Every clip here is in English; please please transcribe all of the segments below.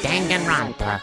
Danganronpa.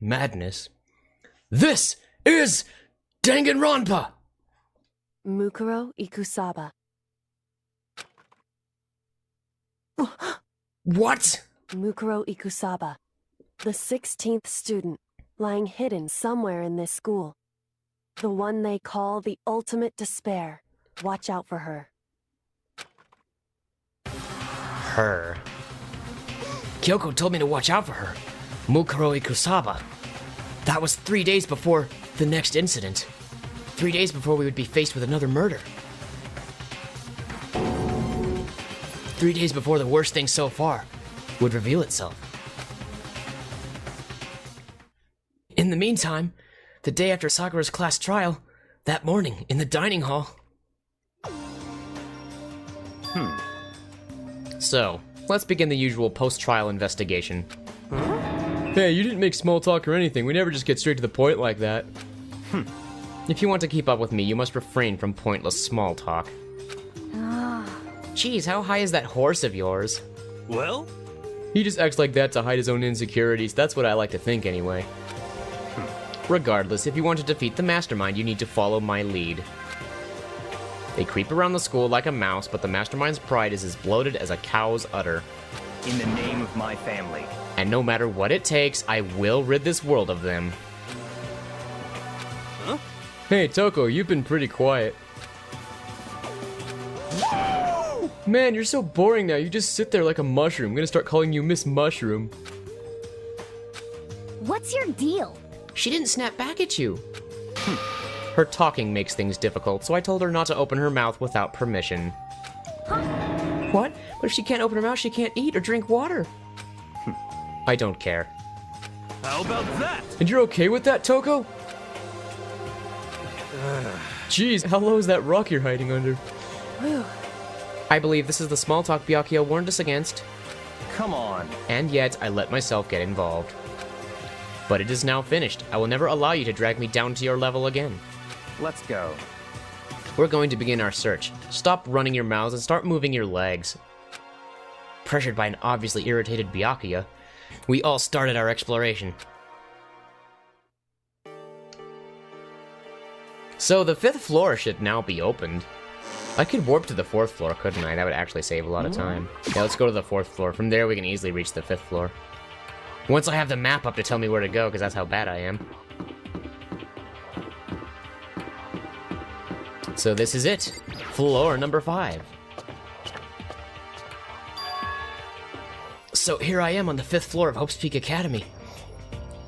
Madness. This is Danganronpa! Mukuro Ikusaba. What? Mukuro Ikusaba. The 16th student, lying hidden somewhere in this school. The one they call the ultimate despair. Watch out for her. Her. Kyoko told me to watch out for her. Mukuro Ikusaba. That was 3 days before the next incident. 3 days before we would be faced with another murder. 3 days before the worst thing so far would reveal itself. In the meantime, the day after Sakura's class trial, that morning in the dining hall. So, let's begin the usual post-trial investigation. Hey, you didn't make small talk or anything. We never just get straight to the point like that. If you want to keep up with me, you must refrain from pointless small talk. Geez, how high is that horse of yours? Well? He just acts like that to hide his own insecurities. That's what I like to think anyway. Regardless, if you want to defeat the mastermind, you need to follow my lead. They creep around the school like a mouse, but the mastermind's pride is as bloated as a cow's udder. In the name of my family. And no matter what it takes, I will rid this world of them. Huh? Hey, Toko, you've been pretty quiet. Man, you're so boring now. You just sit there like a mushroom. I'm gonna start calling you Miss Mushroom. What's your deal? She didn't snap back at you. Her talking makes things difficult, so I told her not to open her mouth without permission. Huh? What? But if she can't open her mouth, she can't eat or drink water. I don't care. How about that? And you're okay with that, Toko? Jeez, how low is that rock you're hiding under? Whew. I believe this is the small talk Byakuya warned us against. Come on. And yet, I let myself get involved. But it is now finished. I will never allow you to drag me down to your level again. Let's go. We're going to begin our search. Stop running your mouths and start moving your legs. Pressured by an obviously irritated Byakuya, we all started our exploration. So the 5th floor should now be opened. I could warp to the 4th floor, couldn't I? That would actually save a lot of time. Yeah, let's go to the 4th floor. From there, we can easily reach the 5th floor. Once I have the map up to tell me where to go, because that's how bad I am. So this is it. Floor number 5. So here I am on the 5th floor of Hope's Peak Academy.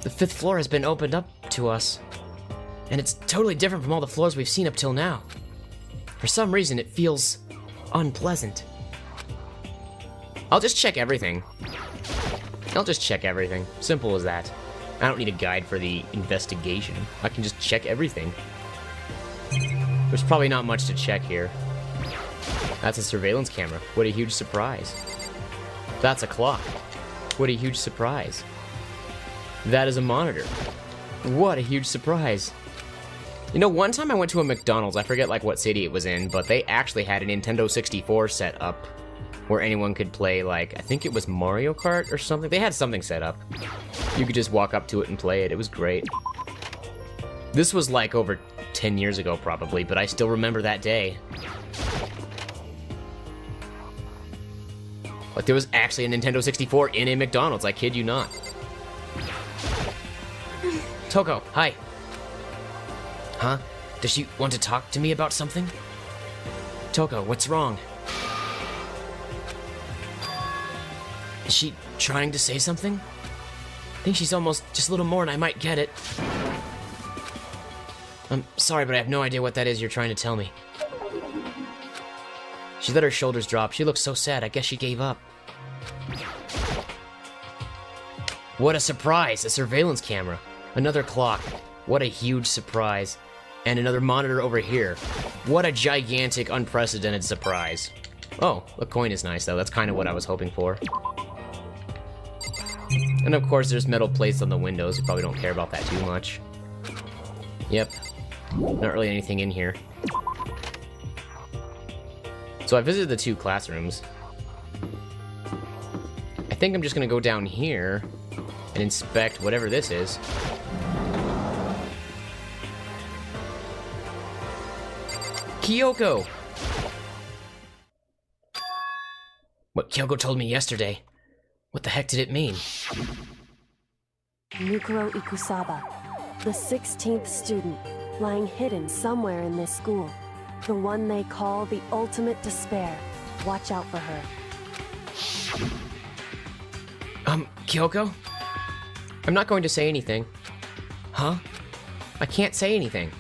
The 5th floor has been opened up to us. And it's totally different from all the floors we've seen up till now. For some reason, it feels unpleasant. I'll just check everything. Simple as that. I don't need a guide for the investigation. I can just check everything. There's probably not much to check here. That's a surveillance camera. What a huge surprise. That's a clock. What a huge surprise. That is a monitor. What a huge surprise. You know, one time I went to a McDonald's, I forget like what city it was in, but they actually had a Nintendo 64 set up where anyone could play, like, I think it was Mario Kart or something. They had something set up. You could just walk up to it and play it. It was great. This was like over 10 years ago probably, but I still remember that day. Like, there was actually a Nintendo 64 in a McDonald's, I kid you not. Toko, hi. Huh? Does she want to talk to me about something? Toko, what's wrong? Is she trying to say something? I think she's almost just a little more and I might get it. I'm sorry, but I have no idea what that is you're trying to tell me. She let her shoulders drop. She looked so sad. I guess she gave up. What a surprise! A surveillance camera. Another clock. What a huge surprise. And another monitor over here. What a gigantic, unprecedented surprise. Oh, a coin is nice, though. That's kind of what I was hoping for. And of course, there's metal plates on the windows. You probably don't care about that too much. Yep. Not really anything in here. So I visited the 2 classrooms. I think I'm just gonna go down here and inspect whatever this is. Kyoko! What Kyoko told me yesterday. What the heck did it mean? Mukuro Ikusaba, the 16th student, lying hidden somewhere in this school. The one they call the ultimate despair. Watch out for her. Kyoko? I'm not going to say anything. Huh? I can't say anything.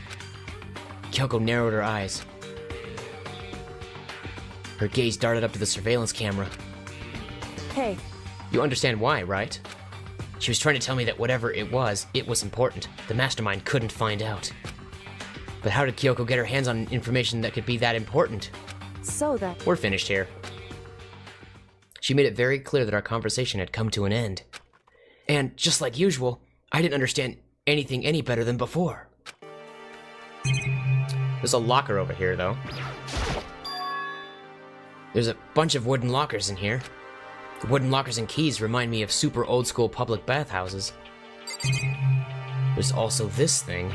Kyoko narrowed her eyes. Her gaze darted up to the surveillance camera. Hey. You understand why, right? She was trying to tell me that whatever it was important. The mastermind couldn't find out. But how did Kyoko get her hands on information that could be that important? So that... We're finished here. She made it very clear that our conversation had come to an end. And, just like usual, I didn't understand anything any better than before. There's a locker over here, though. There's a bunch of wooden lockers in here. The wooden lockers and keys remind me of super old-school public bathhouses. There's also this thing.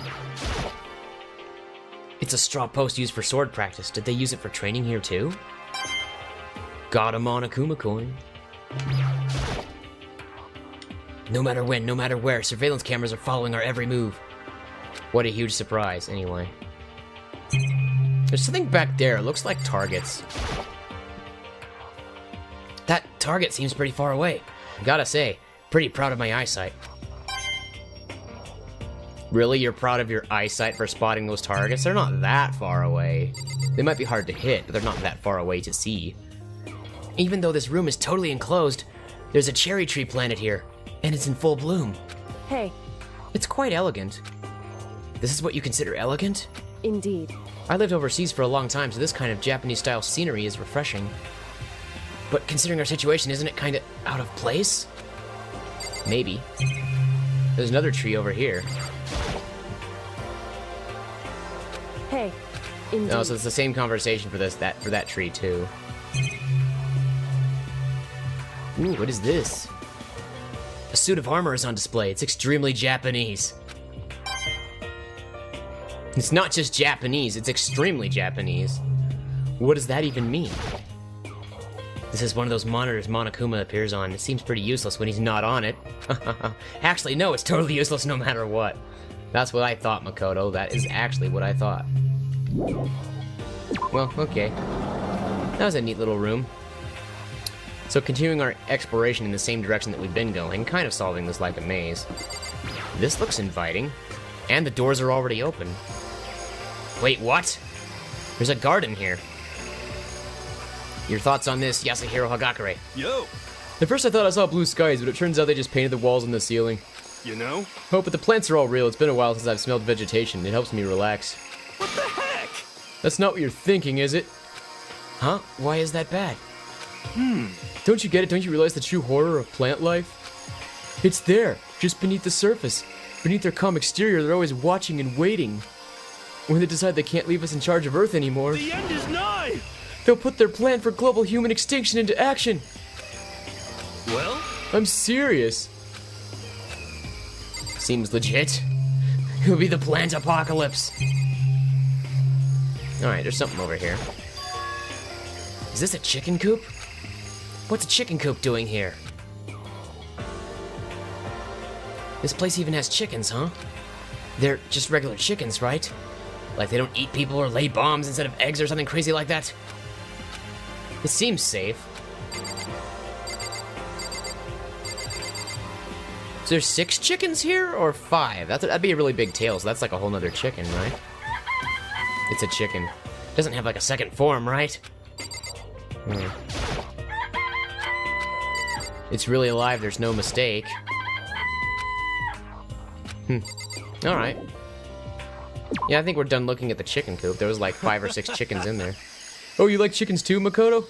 It's a straw post used for sword practice. Did they use it for training here, too? Got him on a Kuma coin. No matter when, no matter where, surveillance cameras are following our every move. What a huge surprise, anyway. There's something back there. It looks like targets. That target seems pretty far away. Gotta say, pretty proud of my eyesight. Really? You're proud of your eyesight for spotting those targets? They're not that far away. They might be hard to hit, but they're not that far away to see. Even though this room is totally enclosed, there's a cherry tree planted here, and it's in full bloom. Hey. It's quite elegant. This is what you consider elegant? Indeed. I lived overseas for a long time, so this kind of Japanese-style scenery is refreshing. But considering our situation, isn't it kind of out of place? Maybe. There's another tree over here. Hey. Indeed. No, so it's the same conversation for that tree too. Ooh, what is this? A suit of armor is on display. It's extremely Japanese. It's not just Japanese, it's extremely Japanese. What does that even mean? This is one of those monitors Monokuma appears on. It seems pretty useless when he's not on it. Actually, no, it's totally useless no matter what. That's what I thought, Makoto. That is actually what I thought. Well, okay. That was a neat little room. So continuing our exploration in the same direction that we've been going, kind of solving this like a maze. This looks inviting. And the doors are already open. Wait, what? There's a garden here. Your thoughts on this, Yasuhiro Hagakure? Yo! At first I thought I saw blue skies, but it turns out they just painted the walls and the ceiling. You know? Oh, but the plants are all real. It's been a while since I've smelled vegetation. It helps me relax. What the heck? That's not what you're thinking, is it? Huh? Why is that bad? Don't you get it? Don't you realize the true horror of plant life? It's there, just beneath the surface. Beneath their calm exterior, they're always watching and waiting. When they decide they can't leave us in charge of Earth anymore. The end is nigh! They'll put their plan for global human extinction into action. Well? I'm serious. Seems legit. It'll be the plant apocalypse. Alright, there's something over here. Is this a chicken coop? What's a chicken coop doing here? This place even has chickens, huh? They're just regular chickens, right? Like they don't eat people or lay bombs instead of eggs or something crazy like that? It seems safe. Is there 6 chickens here or 5? That'd be a really big tail, so that's like a whole nother chicken, right? It's a chicken. It doesn't have like a second form, right? It's really alive, there's no mistake. Alright. Yeah, I think we're done looking at the chicken coop. There was like 5 or 6 chickens in there. Oh, you like chickens too, Makoto?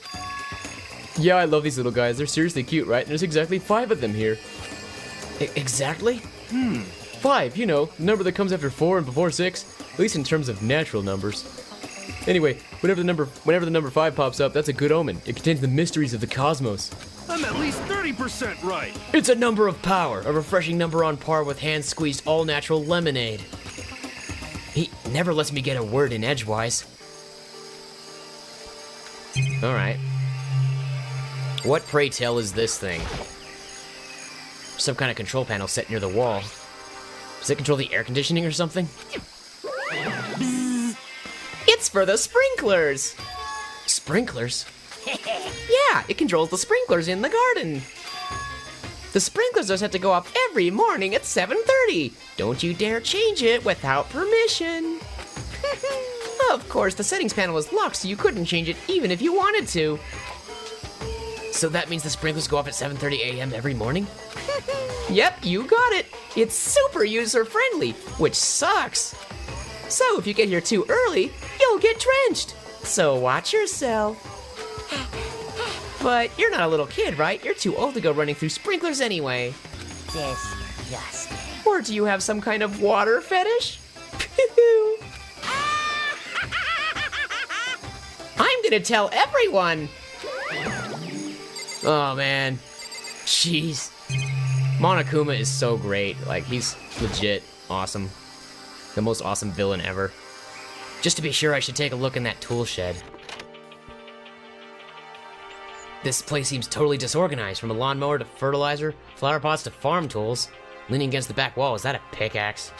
Yeah, I love these little guys. They're seriously cute, right? And there's exactly 5 of them here. Exactly? 5, you know, the number that comes after 4 and before 6, at least in terms of natural numbers. Anyway, whenever the number 5 pops up, that's a good omen. It contains the mysteries of the cosmos. I'm at least 30% right. It's a number of power, a refreshing number on par with hand-squeezed all-natural lemonade. He never lets me get a word in edgewise. Alright. What, pray tell, is this thing? Some kind of control panel set near the wall. Does it control the air conditioning or something? It's for the sprinklers! Sprinklers? Yeah, it controls the sprinklers in the garden. The sprinklers are set to go off every morning at 7:30. Don't you dare change it without permission. Of course, the settings panel is locked, so you couldn't change it even if you wanted to. So that means the sprinklers go off at 7:30 a.m. every morning? Yep, you got it. It's super user-friendly, which sucks. So if you get here too early, you'll get drenched. So watch yourself. But you're not a little kid, right? You're too old to go running through sprinklers anyway. Disgusting. Or do you have some kind of water fetish? I'm gonna tell everyone! Oh man. Jeez. Monokuma is so great. Like, he's legit awesome. The most awesome villain ever. Just to be sure, I should take a look in that tool shed. This place seems totally disorganized, from a lawnmower to fertilizer, flower pots to farm tools. Leaning against the back wall, is that a pickaxe?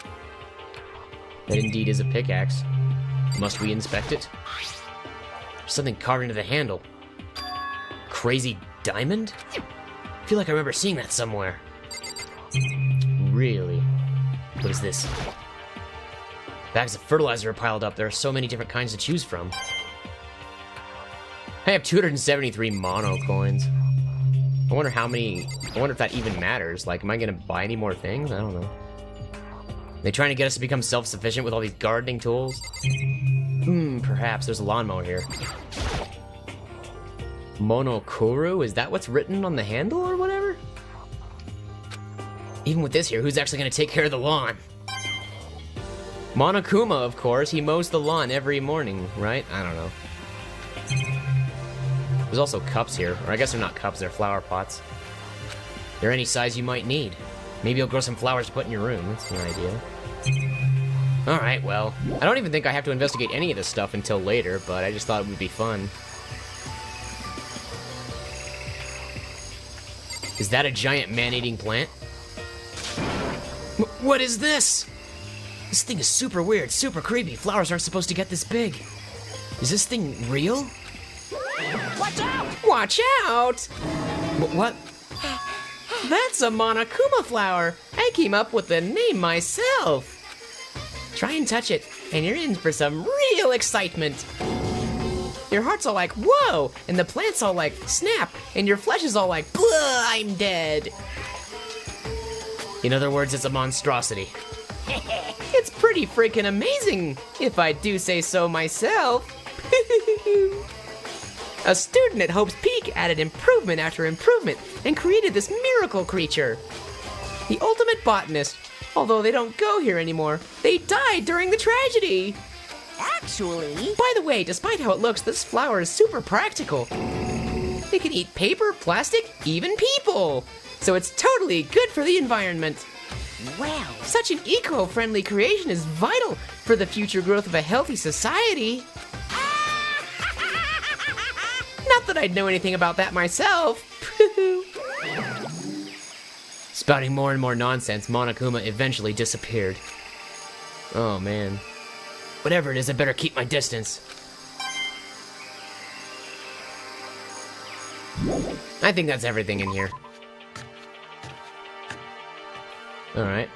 That indeed is a pickaxe. Must we inspect it? There's something carved into the handle. Crazy diamond? I feel like I remember seeing that somewhere. Really? What is this? Bags of fertilizer are piled up. There are so many different kinds to choose from. I have 273 mono coins. I wonder if that even matters. Like, am I gonna buy any more things? I don't know. They trying to get us to become self-sufficient with all these gardening tools? Perhaps. There's a lawnmower here. Monokuru? Is that what's written on the handle or whatever? Even with this here, who's actually gonna take care of the lawn? Monokuma, of course. He mows the lawn every morning, right? I don't know. There's also cups here. Or I guess they're not cups, they're flower pots. They're any size you might need. Maybe you'll grow some flowers to put in your room. That's an idea. Alright, well. I don't even think I have to investigate any of this stuff until later, but I just thought it would be fun. Is that a giant man-eating plant? What is this? This thing is super weird, super creepy. Flowers aren't supposed to get this big. Is this thing real? Watch out! Watch out! What? That's a Monokuma flower. I came up with the name myself. Try and touch it, and you're in for some real excitement. Your heart's all like, whoa, and the plant's all like, snap, and your flesh is all like, blah, I'm dead. In other words, it's a monstrosity. It's pretty freaking amazing, if I do say so myself. A student at Hope's Peak added improvement after improvement and created this miracle creature. The ultimate botanist. Although they don't go here anymore. They died during the tragedy. That actually. By the way, despite how it looks, this flower is super practical. It can eat paper, plastic, even people. So it's totally good for the environment. Well, Such an eco-friendly creation is vital for the future growth of a healthy society. Not that I'd know anything about that myself. Spouting more and more nonsense, Monokuma eventually disappeared. Oh man. Whatever it is, I better keep my distance. I think that's everything in here. Alright.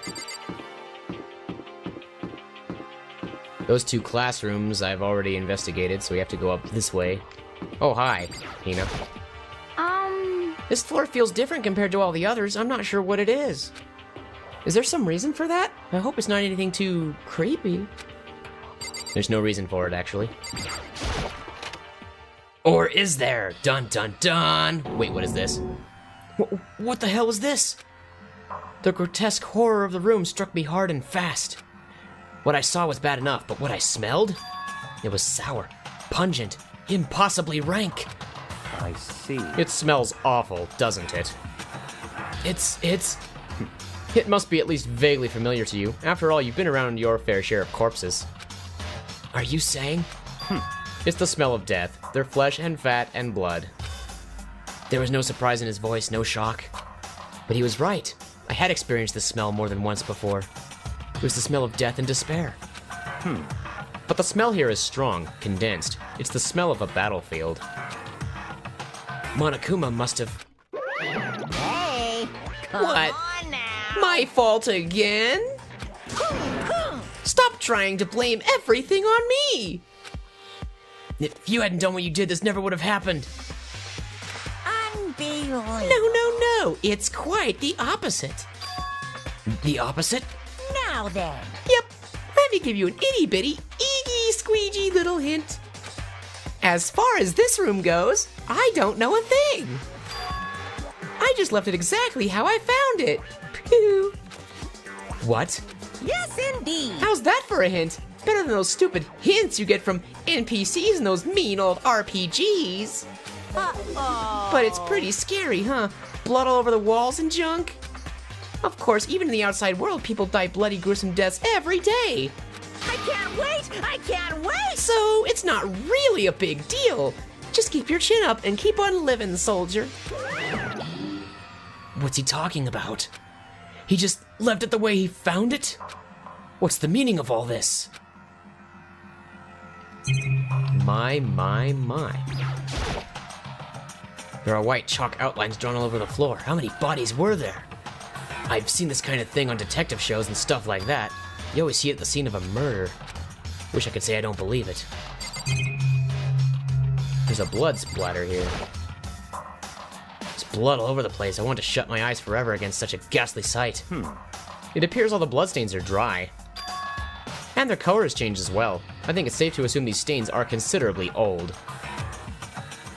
Those two classrooms I've already investigated, so we have to go up this way. Oh, hi, Hina. This floor feels different compared to all the others. I'm not sure what it is. Is there some reason for that? I hope it's not anything too creepy. There's no reason for it, actually. Or is there? Dun dun dun! Wait, what is this? What the hell was this? The grotesque horror of the room struck me hard and fast. What I saw was bad enough, but what I smelled? It was sour, pungent, impossibly rank. I see. It smells awful, doesn't it? It must be at least vaguely familiar to you. After all, you've been around your fair share of corpses. Are you saying? It's the smell of death. Their flesh and fat and blood. There was no surprise in his voice, no shock. But he was right. I had experienced this smell more than once before. It was the smell of death and despair. But the smell here is strong, condensed. It's the smell of a battlefield. Monokuma must have... hey, come What? on now. My fault again? Stop trying to blame everything on me! If you hadn't done what you did, this never would have happened. Unbelievable. No, it's quite the opposite. The opposite? Now then. Yep, let me give you an itty-bitty, eegy-squeegee little hint. As far as this room goes, I don't know a thing. I just left it exactly how I found it. Phew. What? Yes, indeed. How's that for a hint? Better than those stupid hints you get from NPCs and those mean old RPGs. Uh-oh. But it's pretty scary, huh? Blood all over the walls and junk. Of course, even in the outside world, people die bloody, gruesome deaths every day. I can't wait. I can't wait. So it's not really a big deal. Just keep your chin up and keep on living, soldier. What's he talking about? He just left it the way he found it? What's the meaning of all this? My. There are white chalk outlines drawn all over the floor. How many bodies were there? I've seen this kind of thing on detective shows and stuff like that. You always see it at the scene of a murder. Wish I could say I don't believe it. There's a blood splatter here. There's blood all over the place. I want to shut my eyes forever against such a ghastly sight. It appears all the bloodstains are dry. And their color has changed as well. I think it's safe to assume these stains are considerably old.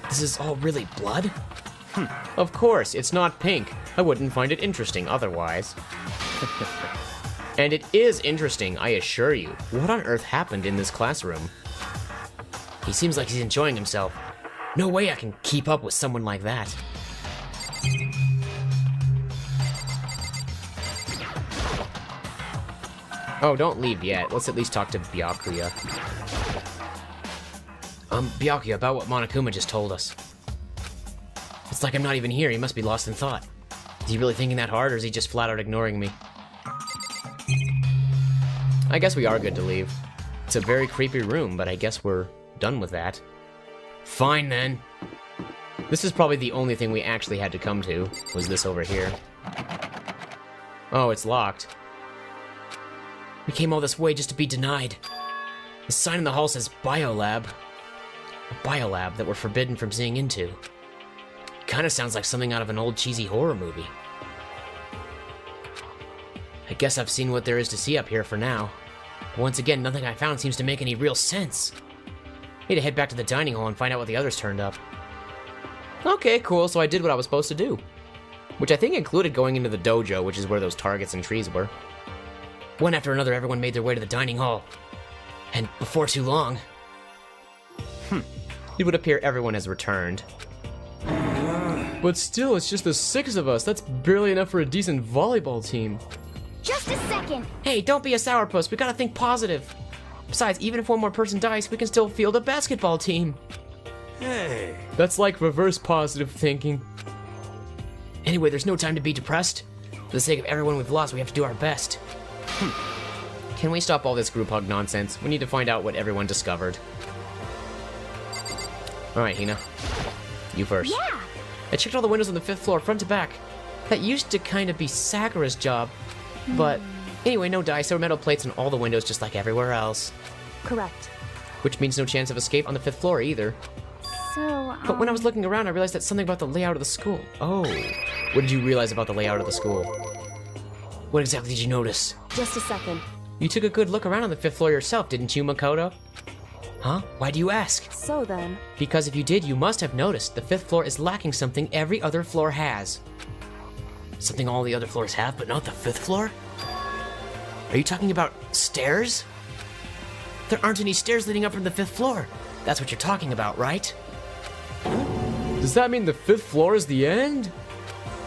This is all really blood? Of course, it's not pink. I wouldn't find it interesting otherwise. And it is interesting, I assure you. What on earth happened in this classroom? He seems like he's enjoying himself. No way I can keep up with someone like that. Oh, don't leave yet. Let's at least talk to Byakuya. Byakuya, about what Monokuma just told us. It's like I'm not even here. He must be lost in thought. Is he really thinking that hard, or is he just flat out ignoring me? I guess we are good to leave. It's a very creepy room, but I guess we're done with that. Fine, then. This is probably the only thing we actually had to come to, was this over here. Oh, it's locked. We came all this way just to be denied. The sign in the hall says Biolab. A biolab that we're forbidden from seeing into. Kinda sounds like something out of an old cheesy horror movie. I guess I've seen what there is to see up here for now. But once again, nothing I found seems to make any real sense. Need to head back to the dining hall and find out what the others turned up. Okay, cool, so I did what I was supposed to do. Which I think included going into the dojo, which is where those targets and trees were. One after another, everyone made their way to the dining hall. And before too long, It would appear everyone has returned. But still, it's just the 6 of us. That's barely enough for a decent volleyball team. Just a second. Hey, don't be a sourpuss. We gotta think positive. Besides, even if one more person dies, we can still field a basketball team. Hey. That's like reverse positive thinking. Anyway, there's no time to be depressed. For the sake of everyone we've lost, we have to do our best. Can we stop all this group hug nonsense? We need to find out what everyone discovered. Alright, Hina. You first. Yeah. I checked all the windows on the 5th floor, front to back. That used to kind of be Sakura's job. But anyway, no dice or metal plates on all the windows just like everywhere else. Correct. Which means no chance of escape on the 5th floor either. So, But when I was looking around, I realized that something about the layout of the school. Oh. What did you realize about the layout of the school? What exactly did you notice? Just a second. You took a good look around on the 5th floor yourself, didn't you, Makoto? Huh? Why do you ask? So then, Because if you did, you must have noticed the 5th floor is lacking something every other floor has. Something all the other floors have, but not the 5th floor? Are you talking about stairs? There aren't any stairs leading up from the 5th floor. That's what you're talking about, right? Does that mean the 5th floor is the end?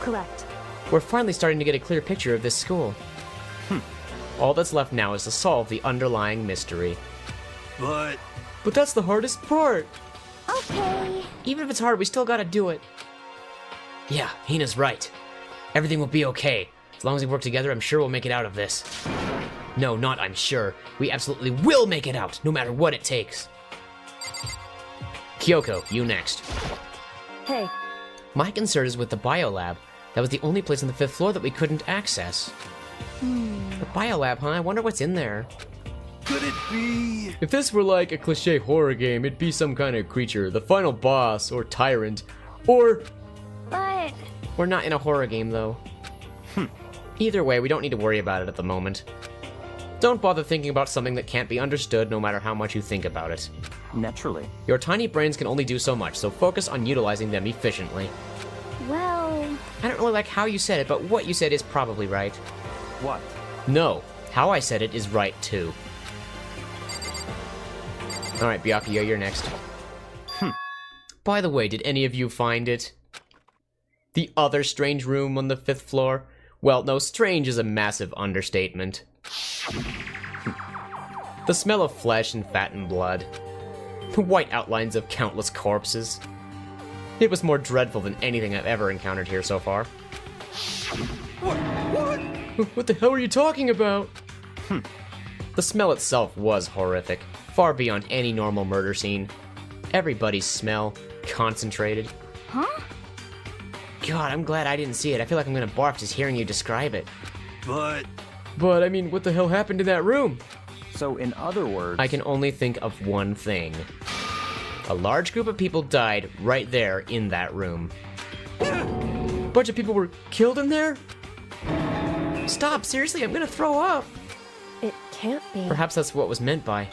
correct. We're finally starting to get a clear picture of this school. All that's left now is to solve the underlying mystery. But But that's the hardest part. okay. Even if it's hard, we still gotta do it. Yeah, Hina's right. Everything will be okay. As long as we work together, I'm sure we'll make it out of this. No, not I'm sure. We absolutely will make it out, no matter what it takes. Kyoko, you next. Hey, My concern is with the biolab. That was the only place on the 5th floor that we couldn't access. The biolab, huh? I wonder what's in there. could it be? If this were like a cliche horror game, it'd be some kind of creature, the final boss, or tyrant, or... But We're not in a horror game, though. Either way, we don't need to worry about it at the moment. Don't bother thinking about something that can't be understood no matter how much you think about it. Naturally. Your tiny brains can only do so much, so focus on utilizing them efficiently. well, I don't really like how you said it, but what you said is probably right. What? No, how I said it is right, too. Alright, Byakuya, you're next. By the way, did any of you find it? The other strange room on the 5th floor? Well, no, strange is a massive understatement. The smell of flesh and fat and blood. The white outlines of countless corpses. It was more dreadful than anything I've ever encountered here so far. What the hell are you talking about? The smell itself was horrific, far beyond any normal murder scene. Everybody's smell, concentrated. huh? God, I'm glad I didn't see it. I feel like I'm gonna barf just hearing you describe it. But But, I mean, what the hell happened in that room? So, in other words, I can only think of one thing. A large group of people died right there in that room. A bunch of people were killed in there? Stop, seriously, I'm gonna throw up. it can't be. Perhaps that's what was meant by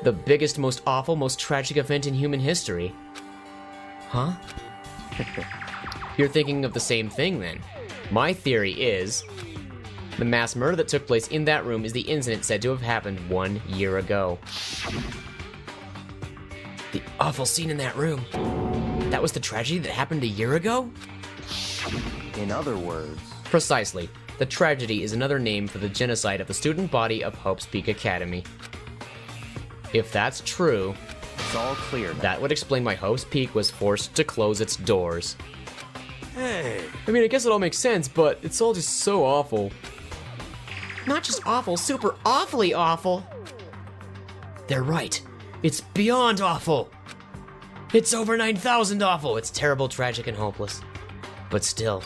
the biggest, most awful, most tragic event in human history. Huh? You're thinking of the same thing, then. My theory is the mass murder that took place in that room is the incident said to have happened 1 year ago. The awful scene in that room. That was the tragedy that happened a year ago? in other words, Precisely. The tragedy is another name for the genocide of the student body of Hope's Peak Academy. If that's true, it's all clear now. that would explain why Hope's Peak was forced to close its doors. hey, I mean, I guess it all makes sense, but it's all just so awful. Not just awful, super awfully awful. They're right. It's beyond awful. It's over 9,000 awful. It's terrible, tragic, and hopeless. But still,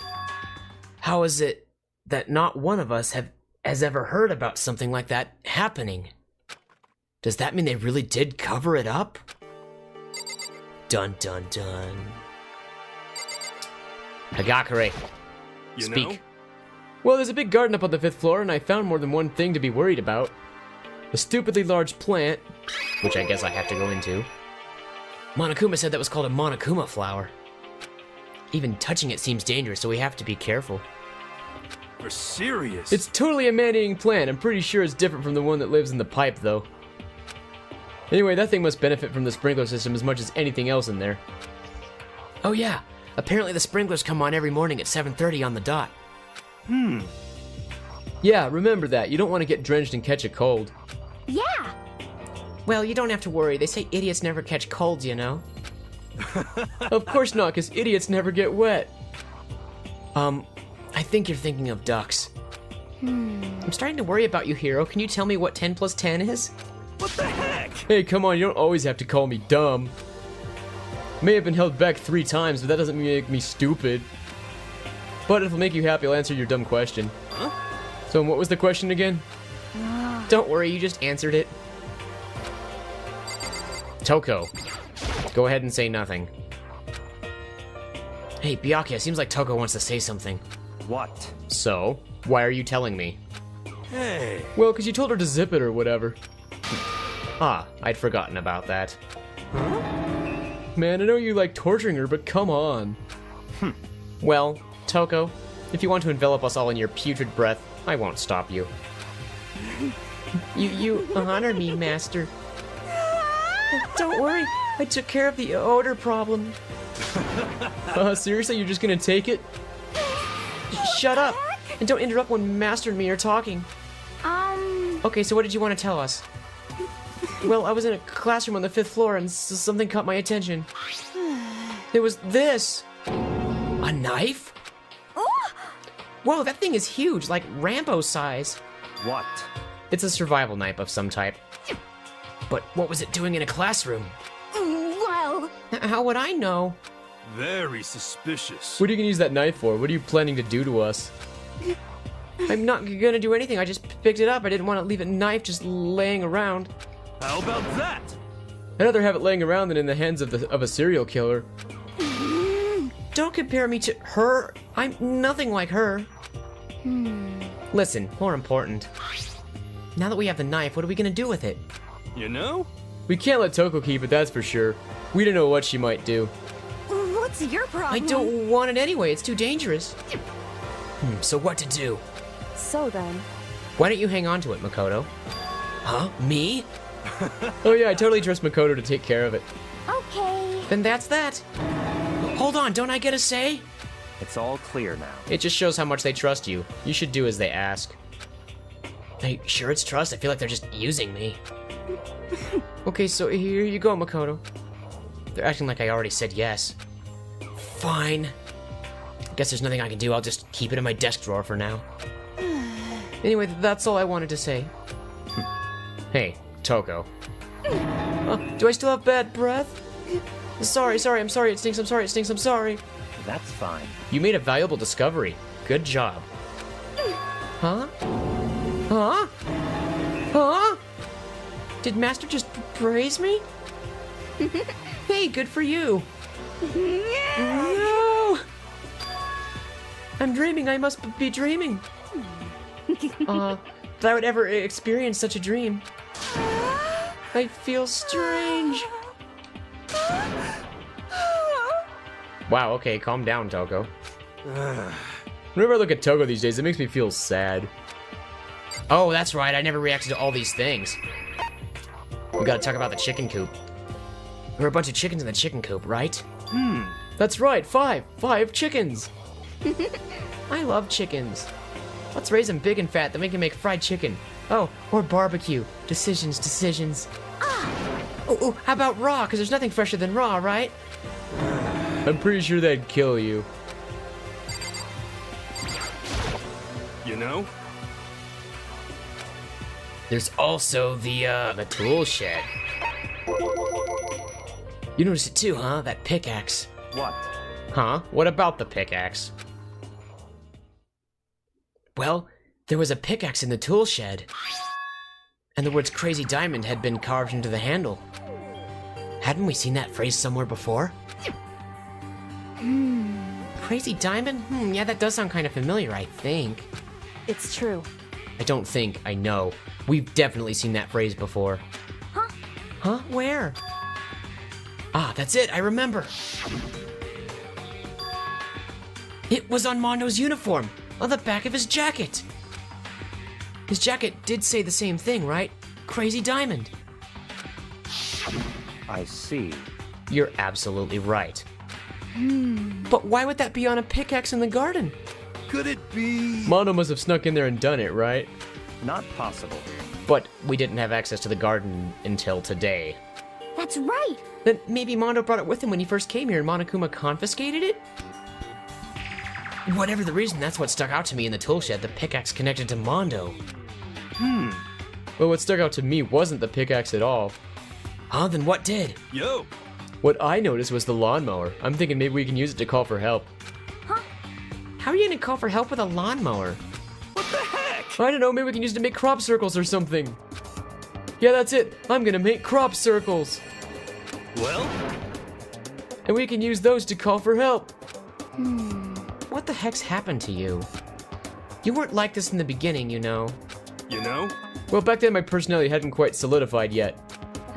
how is it that not one of us has ever heard about something like that happening? Does that mean they really did cover it up? Dun dun dun. Hagakure, you speak. know? Well, there's a big garden up on the 5th floor, and I found more than one thing to be worried about. A stupidly large plant, which I guess I have to go into. Monokuma said that was called a Monokuma flower. Even touching it seems dangerous, so we have to be careful. You're serious? It's totally a man-eating plant. I'm pretty sure it's different from the one that lives in the pipe, though. Anyway, that thing must benefit from the sprinkler system as much as anything else in there. Oh yeah, apparently the sprinklers come on every morning at 7:30 on the dot. Yeah, remember that. You don't want to get drenched and catch a cold. Yeah. Well, you don't have to worry. They say idiots never catch colds, you know? Of course not, because idiots never get wet. I think you're thinking of ducks. I'm starting to worry about you, Hero. Can you tell me what 10 plus 10 is? What the heck? Hey, come on, you don't always have to call me dumb. May have been held back 3 times, but that doesn't make me stupid. But if it'll make you happy, I'll answer your dumb question. Huh? So what was the question again? Don't worry, you just answered it. Toko, go ahead and say nothing. Hey, Byakuya, seems like Toko wants to say something. What? So, why are you telling me? Hey. Well, because you told her to zip it or whatever. Ah, I'd forgotten about that. Man, I know you like torturing her, but come on. Well, Toko, if you want to envelop us all in your putrid breath, I won't stop you. You honor me, Master. Don't worry, I took care of the odor problem. Seriously, you're just gonna take it? Shut up, and don't interrupt when Master and me are talking. Okay, so what did you want to tell us? Well, I was in a classroom on the 5th floor and something caught my attention. It was this. A knife? Whoa, that thing is huge, like Rambo size. What? It's a survival knife of some type. But what was it doing in a classroom? Well, How would I know? Very suspicious. What are you gonna use that knife for? What are you planning to do to us? I'm not gonna do anything, I just picked it up. I didn't want to leave a knife just laying around. How about that? I'd rather have it laying around than in the hands of a serial killer. Don't compare me to her. I'm nothing like her. Listen, more important. Now that we have the knife, what are we gonna do with it? You know? We can't let Toko keep it, that's for sure. We don't know what she might do. What's your problem? I don't want it anyway, it's too dangerous. So what to do? So then, Why don't you hang on to it, Makoto? Huh? Me? Oh yeah, I totally trust Makoto to take care of it. okay. Then that's that. Hold on, don't I get a say? It's all clear now. It just shows how much they trust you. You should do as they ask. Hey, sure it's trust? I feel like they're just using me. Okay, so here you go, Makoto. They're acting like I already said yes. Fine. Guess there's nothing I can do. I'll just keep it in my desk drawer for now. Anyway, that's all I wanted to say. Hey, Toko. Do I still have bad breath? Sorry, I'm sorry, it stinks, I'm sorry. That's fine. You made a valuable discovery. Good job. Huh? Huh? Huh? Did Master just praise me? Hey, good for you. No! I'm dreaming, I must be dreaming. That I would ever experience such a dream. I feel strange. Wow, okay, calm down, Toko. Whenever I look at Toko these days, it makes me feel sad. Oh, that's right, I never reacted to all these things. We gotta talk about the chicken coop. There were a bunch of chickens in the chicken coop, right? That's right, 5 chickens. I love chickens. Let's raise them big and fat, then we can make fried chicken. Oh, or barbecue. Decisions. Oh, how about raw? Because there's nothing fresher than raw, right? I'm pretty sure they'd kill you. You know? There's also the tool shed. You noticed it too, huh? That pickaxe. What? Huh? What about the pickaxe? Well, there was a pickaxe in the tool shed. And the words Crazy Diamond had been carved into the handle. Hadn't we seen that phrase somewhere before? Crazy Diamond? Yeah, that does sound kind of familiar, I think. it's true. I don't think, I know. We've definitely seen that phrase before. Huh? Huh? Where? Ah, that's it, I remember. It was on Mondo's uniform, on the back of his jacket. His jacket did say the same thing, right? Crazy Diamond. I see. You're absolutely right. But why would that be on a pickaxe in the garden? Could it be? Mondo must have snuck in there and done it, right? Not possible. But we didn't have access to the garden until today. That's right. Then maybe Mondo brought it with him when he first came here and Monokuma confiscated it? Whatever the reason, that's what stuck out to me in the tool shed, the pickaxe connected to Mondo. Well, what stuck out to me wasn't the pickaxe at all. Huh, then what did? Yo, What I noticed was the lawnmower. I'm thinking maybe we can use it to call for help. Huh? How are you gonna call for help with a lawnmower? what the heck? I don't know, maybe we can use it to make crop circles or something. Yeah, that's it. I'm gonna make crop circles. Well, And we can use those to call for help. What the heck's happened to you? You weren't like this in the beginning, you know. you know? Well, back then my personality hadn't quite solidified yet.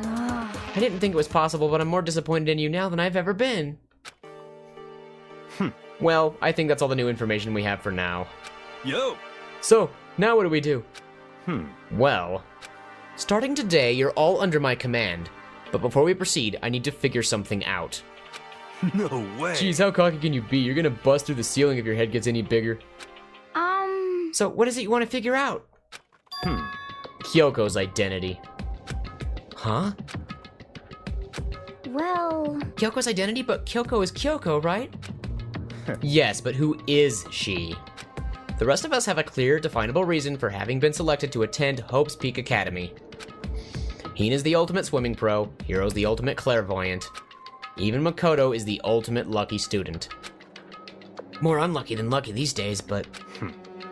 I didn't think it was possible, but I'm more disappointed in you now than I've ever been. Well, I think that's all the new information we have for now. Yo, So, now what do we do? Hmm. Well, starting today, you're all under my command. But before we proceed, I need to figure something out. no way. Jeez, how cocky can you be? You're gonna bust through the ceiling if your head gets any bigger. So, what is it you want to figure out? Kyoko's identity. Huh? Well, Kyoko's identity? But Kyoko is Kyoko, right? Yes, but who is she? The rest of us have a clear, definable reason for having been selected to attend Hope's Peak Academy. Hina's the ultimate swimming pro, Hiro's the ultimate clairvoyant. Even Makoto is the ultimate lucky student. More unlucky than lucky these days, but...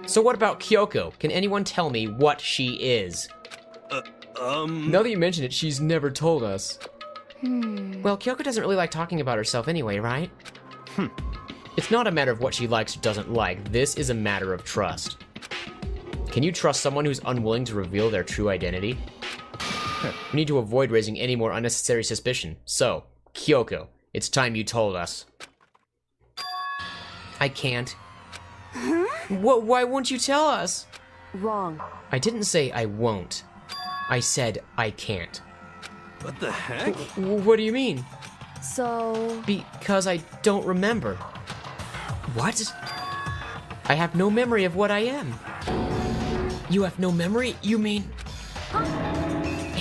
So what about Kyoko? Can anyone tell me what she is? Now that you mention it, she's never told us. Well, Kyoko doesn't really like talking about herself anyway, right? It's not a matter of what she likes or doesn't like. This is a matter of trust. Can you trust someone who's unwilling to reveal their true identity? We need to avoid raising any more unnecessary suspicion. So, Kyoko, it's time you told us. I can't. Why won't you tell us? Wrong. I didn't say I won't. I said I can't. What the heck? What do you mean? So, Because I don't remember. What? I have no memory of what I am. You have no memory? You mean...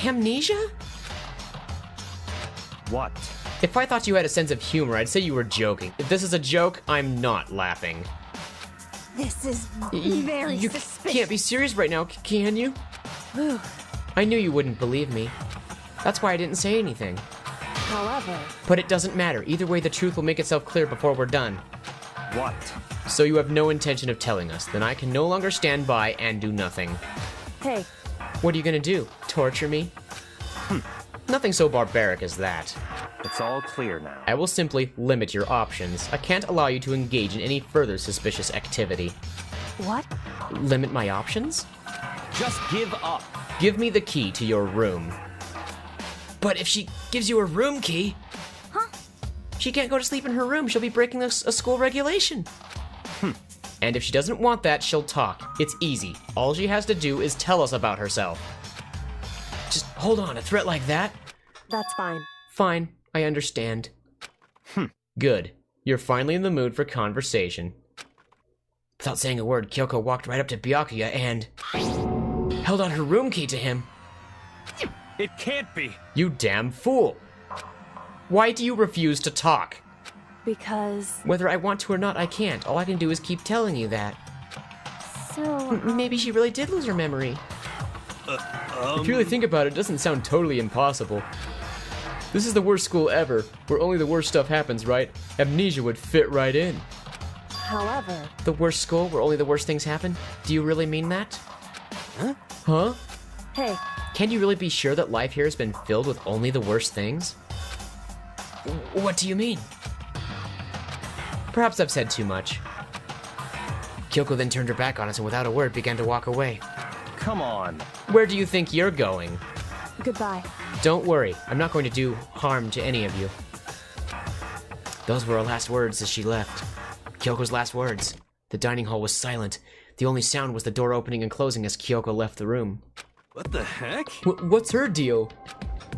amnesia? What? If I thought you had a sense of humor, I'd say you were joking. If this is a joke, I'm not laughing. This is Y- very you suspicious. can't be serious right now, can you? I knew you wouldn't believe me. That's why I didn't say anything. however, But it doesn't matter. Either way, the truth will make itself clear before we're done. What? So you have no intention of telling us. Then I can no longer stand by and do nothing. hey, What are you gonna do? Torture me? Nothing so barbaric as that. It's all clear now. I will simply limit your options. I can't allow you to engage in any further suspicious activity. what? Limit my options? Just give up. Give me the key to your room. But if she gives you a room key... She can't go to sleep in her room. She'll be breaking a school regulation. And if she doesn't want that, she'll talk. It's easy. All she has to do is tell us about herself. Just hold on, a threat like that? That's fine. Fine, I understand. Good. You're finally in the mood for conversation. Without saying a word, Kyoko walked right up to Byakuya and... held out her room key to him. It can't be. You damn fool! Why do you refuse to talk? Because, Whether I want to or not, I can't. All I can do is keep telling you that. so, Maybe she really did lose her memory. If you really think about it, it doesn't sound totally impossible. This is the worst school ever, where only the worst stuff happens, right? Amnesia would fit right in. however, The worst school where only the worst things happen? Do you really mean that? Huh? hey, Can you really be sure that life here has been filled with only the worst things? What do you mean? Perhaps I've said too much. Kyoko then turned her back on us and without a word began to walk away. Come on. Where do you think you're going? goodbye. Don't worry, I'm not going to do harm to any of you. Those were her last words as she left. Kyoko's last words. The dining hall was silent. The only sound was the door opening and closing as Kyoko left the room. What the heck? What's her deal?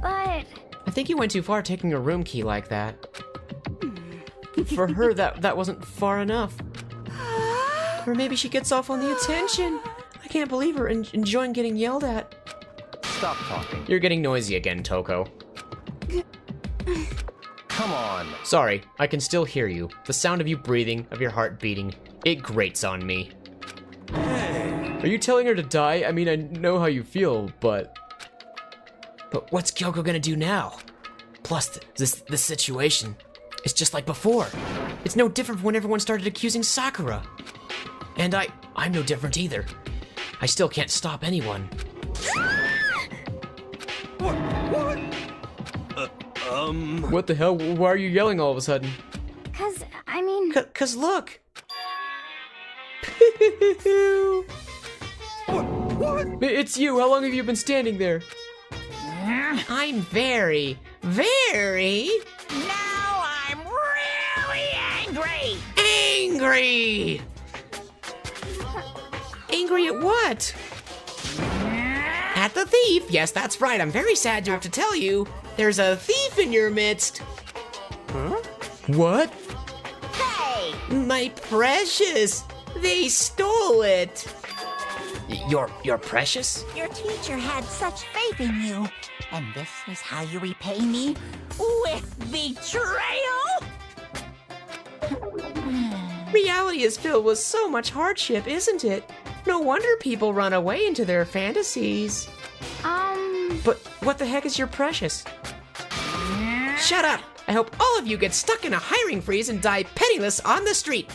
but I think you went too far taking a room key like that. For her, that wasn't far enough. Or maybe she gets off on the attention. I can't believe her enjoying getting yelled at. Stop talking. You're getting noisy again, Toko. Come on. Sorry, I can still hear you. The sound of you breathing, of your heart beating, it grates on me. Are you telling her to die? I mean, I know how you feel, but what's Kyoko gonna do now? Plus, this situation, it's just like before. It's no different from when everyone started accusing Sakura. And I'm no different either. I still can't stop anyone. What? What the hell? Why are you yelling all of a sudden? 'Cause, I mean... 'Cause look! What? It's you! How long have you been standing there? I'm very... Now I'm really angry! angry! Angry at what? At the thief! Yes, that's right. I'm very sad to have to tell you. There's a thief in your midst. Huh? What? Hey! My precious! They stole it! Your precious? Your teacher had such faith in you. And this is how you repay me? With betrayal? Reality is filled with so much hardship, isn't it? No wonder people run away into their fantasies. But what the heck is your precious? Shut up! I hope all of you get stuck in a hiring freeze and die penniless on the street.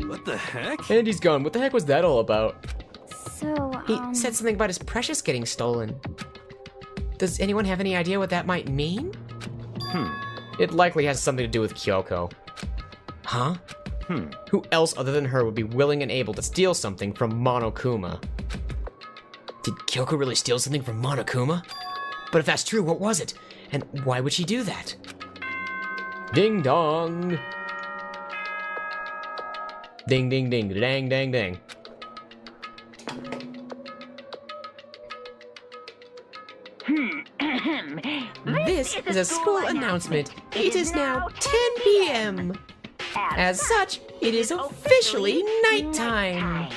What the heck? And he's gone. What the heck was that all about? So, He said something about his precious getting stolen. Does anyone have any idea what that might mean? It likely has something to do with Kyoko. Huh? Who else other than her would be willing and able to steal something from Monokuma? Did Kyoko really steal something from Monokuma? But if that's true, what was it? And why would she do that? Ding dong! Ding ding ding dang dang dang. This is a school announcement. It is now 10 p.m. As such, it is officially nighttime.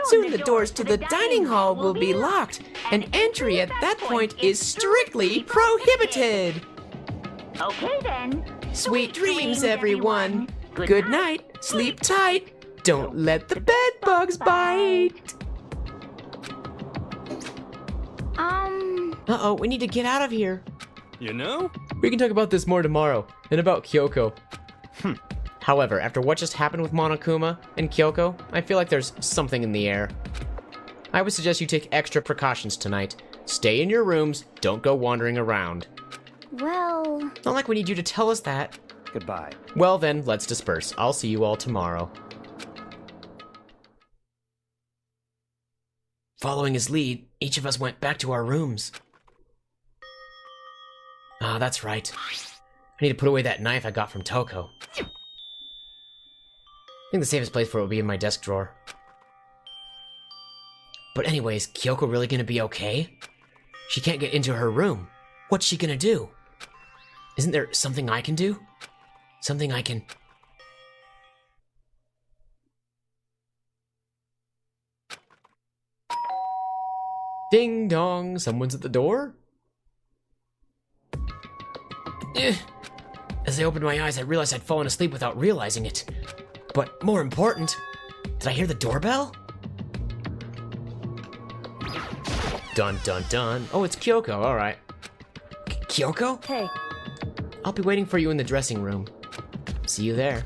Soon the doors to the dining hall will be locked, and entry at that point is strictly prohibited. Okay then. Sweet dreams, everyone. Good night, sleep tight. Don't let the bed bugs bite. Uh-oh, we need to get out of here. You know? We can talk about this more tomorrow, and about Kyoko. However, after what just happened with Monokuma and Kyoko, I feel like there's something in the air. I would suggest you take extra precautions tonight. Stay in your rooms, don't go wandering around. well... Not like we need you to tell us that. Goodbye. Well then, let's disperse. I'll see you all tomorrow. Following his lead, each of us went back to our rooms. Ah, that's right. I need to put away that knife I got from Toko. I think the safest place for it will be in my desk drawer. But anyways, Kyoko really gonna be okay? She can't get into her room. What's she gonna do? Isn't there something I can do? Something I can... Ding dong, someone's at the door? As I opened my eyes, I realized I'd fallen asleep without realizing it. But more important, did I hear the doorbell? Dun dun dun. Oh, it's Kyoko, alright. Kyoko? Hey, I'll be waiting for you in the dressing room. See you there.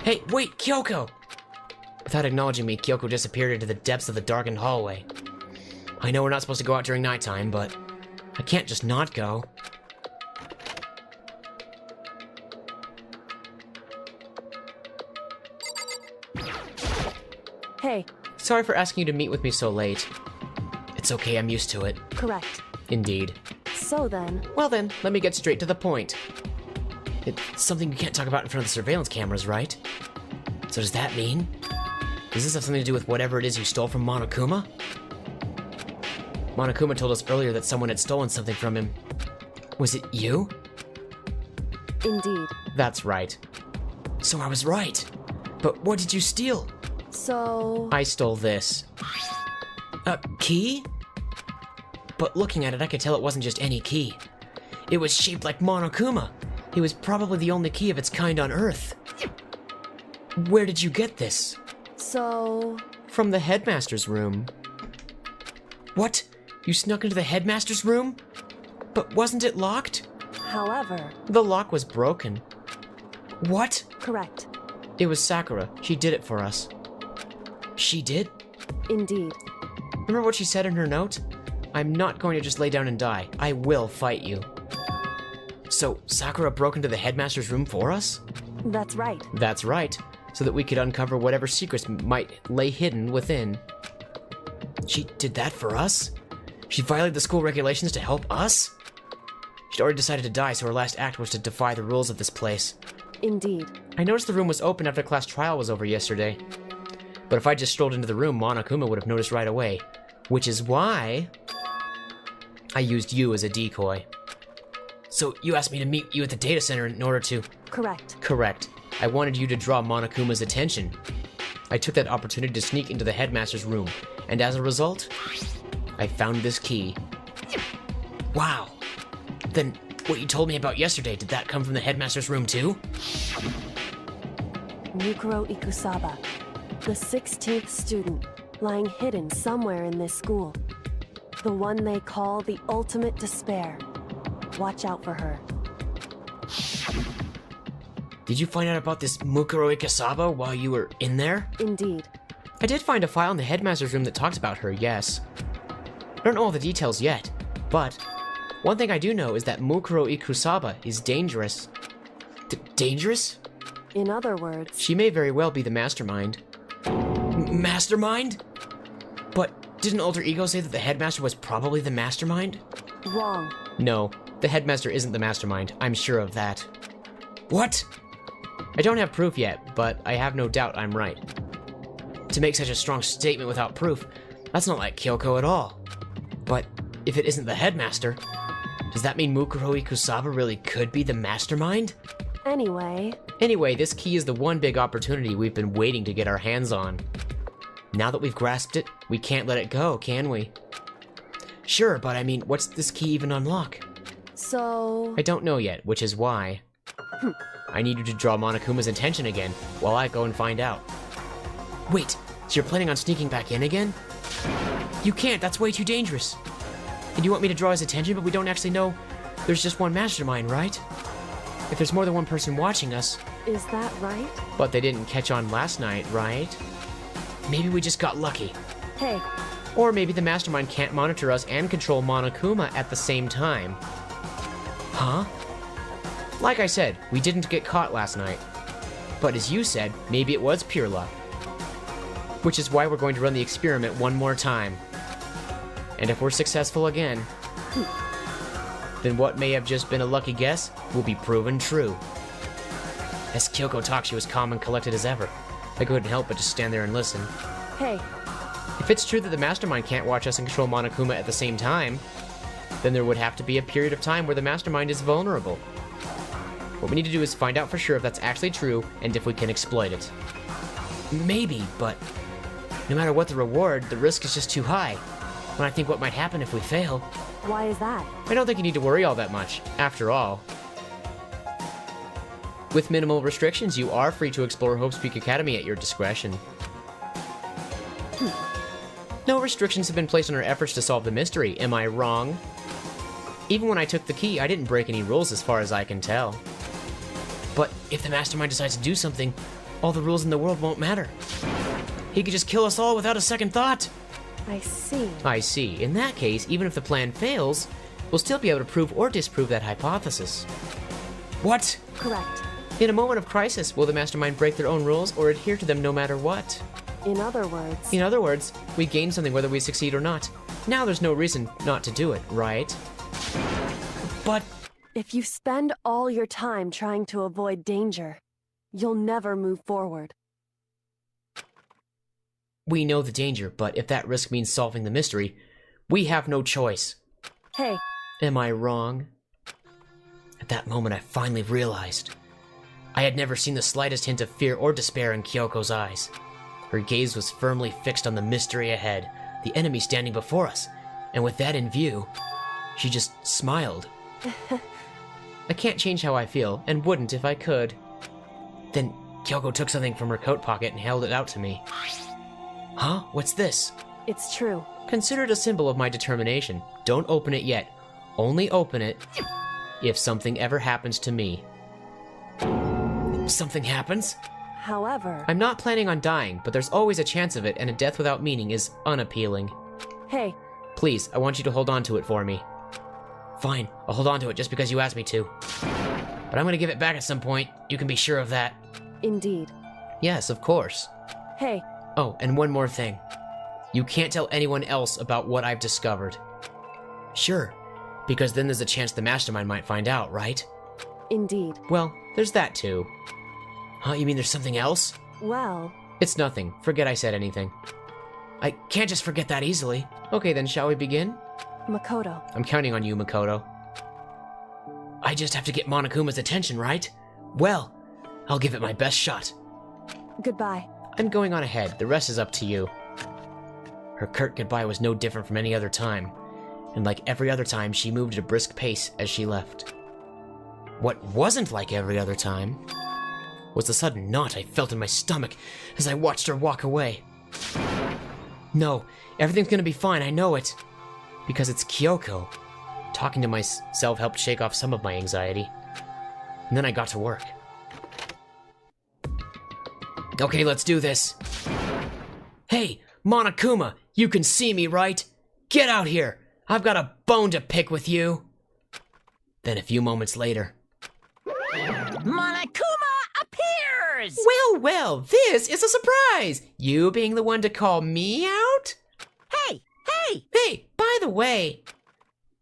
Hey, wait, Kyoko! Without acknowledging me, Kyoko disappeared into the depths of the darkened hallway. I know we're not supposed to go out during nighttime, but I can't just not go. hey, Sorry for asking you to meet with me so late. It's okay, I'm used to it. correct. Indeed. So then, Well then, let me get straight to the point. It's something you can't talk about in front of the surveillance cameras, right? So does that mean? Does this have something to do with whatever it is you stole from Monokuma? Monokuma told us earlier that someone had stolen something from him. Was it you? Indeed. That's right. So I was right. But what did you steal? So... I stole this. A key? But looking at it, I could tell it wasn't just any key. It was shaped like Monokuma. It was probably the only key of its kind on Earth. Where did you get this? So... From the headmaster's room. What? You snuck into the headmaster's room? But wasn't it locked? However... The lock was broken. What? Correct. It was Sakura. She did it for us. She did? Indeed. Remember what she said in her note? I'm not going to just lay down and die. I will fight you. So, Sakura broke into the headmaster's room for us? That's right. That's right. So that we could uncover whatever secrets might lay hidden within. She did that for us? She violated the school regulations to help us? She'd already decided to die, so her last act was to defy the rules of this place. Indeed. I noticed the room was open after class trial was over yesterday. But if I just strolled into the room, Monokuma would have noticed right away. Which is why I used you as a decoy. So you asked me to meet you at the data center in order to... Correct. Correct. I wanted you to draw Monokuma's attention. I took that opportunity to sneak into the headmaster's room, and as a result, I found this key. Wow. Then what you told me about yesterday, did that come from the headmaster's room too? Mukuro Ikusaba, the 16th student, lying hidden somewhere in this school. The one they call the ultimate despair. Watch out for her. Did you find out about this Mukuro Ikusaba while you were in there? Indeed. I did find a file in the headmaster's room that talks about her, yes. I don't know all the details yet, but one thing I do know is that Mukuro Ikusaba is dangerous. Dangerous? In other words... She may very well be the mastermind. Mastermind? But didn't Alter Ego say that the headmaster was probably the mastermind? Wrong. No, the headmaster isn't the mastermind. I'm sure of that. What? I don't have proof yet, but I have no doubt I'm right. To make such a strong statement without proof, that's not like Kyoko at all. But if it isn't the headmaster, does that mean Mukuro Ikusaba really could be the mastermind? Anyway, this key is the one big opportunity we've been waiting to get our hands on. Now that we've grasped it, we can't let it go, can we? Sure, but I mean, what's this key even unlock? So... I don't know yet, which is why I need you to draw Monokuma's attention again, while I go and find out. Wait, so you're planning on sneaking back in again? You can't, that's way too dangerous. And you want me to draw his attention, but we don't actually know there's just one mastermind, right? If there's more than one person watching us... Is that right? But they didn't catch on last night, right? Maybe we just got lucky. Hey. Or maybe the mastermind can't monitor us and control Monokuma at the same time. Huh? Like I said, we didn't get caught last night. But as you said, maybe it was pure luck. Which is why we're going to run the experiment one more time. And if we're successful again, then what may have just been a lucky guess will be proven true. As Kyoko talked, she was calm and collected as ever. I couldn't help but just stand there and listen. Hey. If it's true that the mastermind can't watch us and control Monokuma at the same time, then there would have to be a period of time where the mastermind is vulnerable. What we need to do is find out for sure if that's actually true and if we can exploit it. Maybe, but no matter what the reward, the risk is just too high. When I think what might happen if we fail. Why is that? I don't think you need to worry all that much, after all. With minimal restrictions, you are free to explore Hope's Peak Academy at your discretion. No restrictions have been placed on our efforts to solve the mystery, am I wrong? Even when I took the key, I didn't break any rules as far as I can tell. But if the mastermind decides to do something, all the rules in the world won't matter. He could just kill us all without a second thought. I see. I see. In that case, even if the plan fails, we'll still be able to prove or disprove that hypothesis. What? Correct. In a moment of crisis, will the mastermind break their own rules or adhere to them no matter what? In other words... In other words, we gain something whether we succeed or not. Now there's no reason not to do it, right? But... If you spend all your time trying to avoid danger, you'll never move forward. We know the danger, but if that risk means solving the mystery, we have no choice. Hey. Am I wrong? At that moment, I finally realized. I had never seen the slightest hint of fear or despair in Kyoko's eyes. Her gaze was firmly fixed on the mystery ahead, the enemy standing before us, and with that in view, she just smiled. I can't change how I feel, and wouldn't if I could. Then Kyoko took something from her coat pocket and held it out to me. Huh? What's this? It's true. Consider it a symbol of my determination. Don't open it yet. Only open it if something ever happens to me. Something happens? However... I'm not planning on dying, but there's always a chance of it, and a death without meaning is unappealing. Hey, Please, I want you to hold on to it for me. Fine, I'll hold on to it just because you asked me to. But I'm gonna give it back at some point. You can be sure of that. indeed. Yes, of course. Hey, Oh, and one more thing. You can't tell anyone else about what I've discovered. Sure, because then there's a chance the mastermind might find out, right? indeed. Well, there's that too. Huh, you mean there's something else? Well, It's nothing. Forget I said anything. I can't just forget that easily. Okay then, shall we begin? Makoto. I'm counting on you, Makoto. I just have to get Monokuma's attention, right? Well, I'll give it my best shot. Goodbye. I'm going on ahead. The rest is up to you. Her curt goodbye was no different from any other time, and like every other time, she moved at a brisk pace as she left. What wasn't like every other time was the sudden knot I felt in my stomach as I watched her walk away. No, everything's gonna be fine, I know it. Because it's Kyoko. Talking to myself helped shake off some of my anxiety. And then I got to work. Okay, let's do this. Hey, Monokuma, you can see me, right? Get out here. I've got a bone to pick with you. Then a few moments later. Monokuma appears! Well, well, this is a surprise. You being the one to call me out? Hey, hey! Hey, by the way.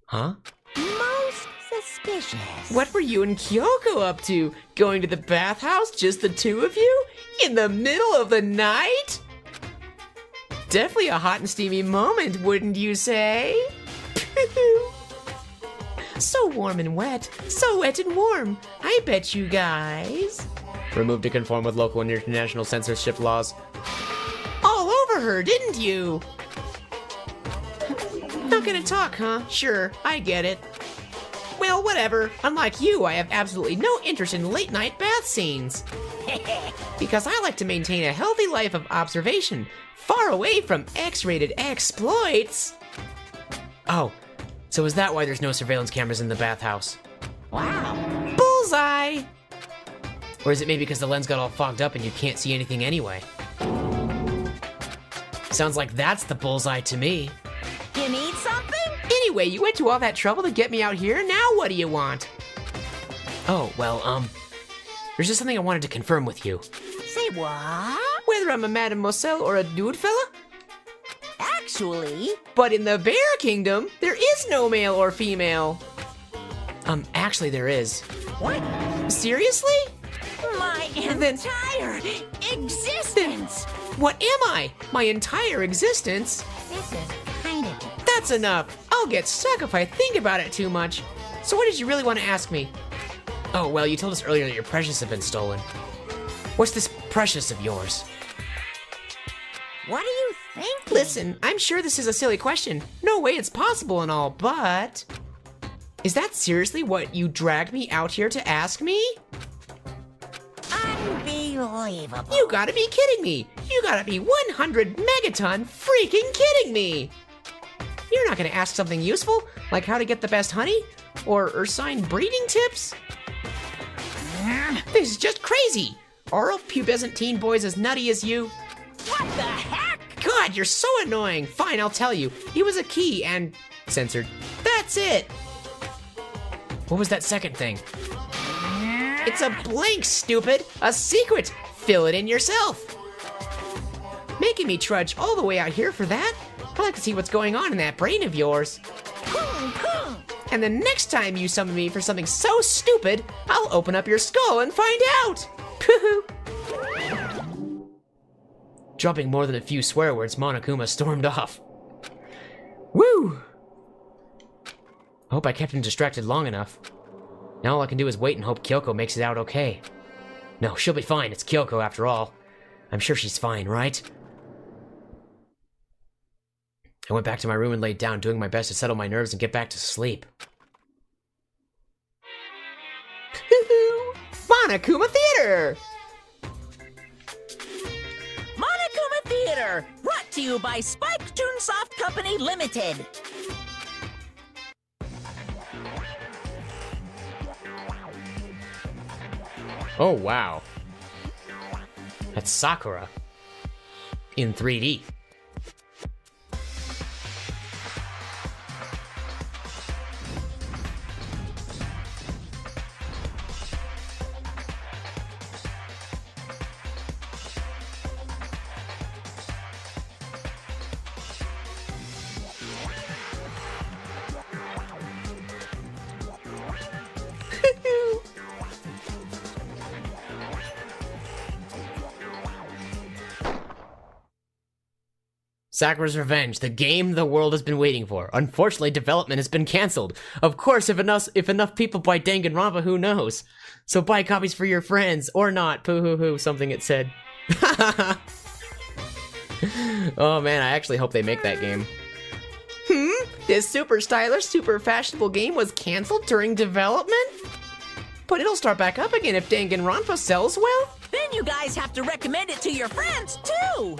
Huh? Most suspicious. What were you and Kyoko up to? Going to the bathhouse, just the two of you? In the middle of the night? Definitely a hot and steamy moment, wouldn't you say? So warm and wet. So wet and warm. I bet you guys. Removed to conform with local and international censorship laws. All over her, didn't you? Not gonna talk, huh? Sure, I get it. Well, whatever. Unlike you, I have absolutely no interest in late-night bath scenes. Because I like to maintain a healthy life of observation, far away from X-rated exploits. Oh, so is that why there's no surveillance cameras in the bathhouse? Wow. Bullseye! Or is it maybe because the lens got all fogged up and you can't see anything anyway? Sounds like that's the bullseye to me. You need something? Anyway, you went to all that trouble to get me out here, now what do you want? Oh, well, there's just something I wanted to confirm with you. Say what? Whether I'm a mademoiselle or a dude fella? Actually, But in the Bear Kingdom, there is no male or female. Actually there is. what? Seriously? My Then- entire existence! What am I? My entire existence? This is kind of... That's enough. I'll get stuck if I think about it too much. So what did you really want to ask me? Oh, well, you told us earlier that your precious have been stolen. What's this precious of yours? What do you think? Listen, I'm sure this is a silly question. No way it's possible and all, but... Is that seriously what you dragged me out here to ask me? Unbelievable. You gotta be kidding me! You gotta be 100 megaton freaking kidding me! You're not gonna ask something useful, like how to get the best honey? Or sign breeding tips? This is just crazy! Are all pubescent teen boys as nutty as you? What the heck? God, you're so annoying! Fine, I'll tell you. He was a key and... censored. That's it! What was that second thing? It's a blank, stupid! A secret! Fill it in yourself! Making me trudge all the way out here for that? I'd like to see what's going on in that brain of yours. And the next time you summon me for something so stupid, I'll open up your skull and find out! Dropping more than a few swear words, Monokuma stormed off. Woo! I hope I kept him distracted long enough. Now all I can do is wait and hope Kyoko makes it out okay. No, she'll be fine. It's Kyoko after all. I'm sure she's fine, right? I went back to my room and laid down, doing my best to settle my nerves and get back to sleep. Monokuma Theater! Monokuma Theater, brought to you by Spike Toonsoft Company Limited. Oh, wow. That's Sakura. In 3D. Sakura's Revenge, the game the world has been waiting for. Unfortunately, development has been cancelled. Of course, if enough people buy Danganronpa, who knows? So buy copies for your friends, or not. Poo-hoo-hoo, something it said. Oh man, I actually hope they make that game. This super stylish, super fashionable game was cancelled during development? But it'll start back up again if Danganronpa sells well? Then you guys have to recommend it to your friends, too!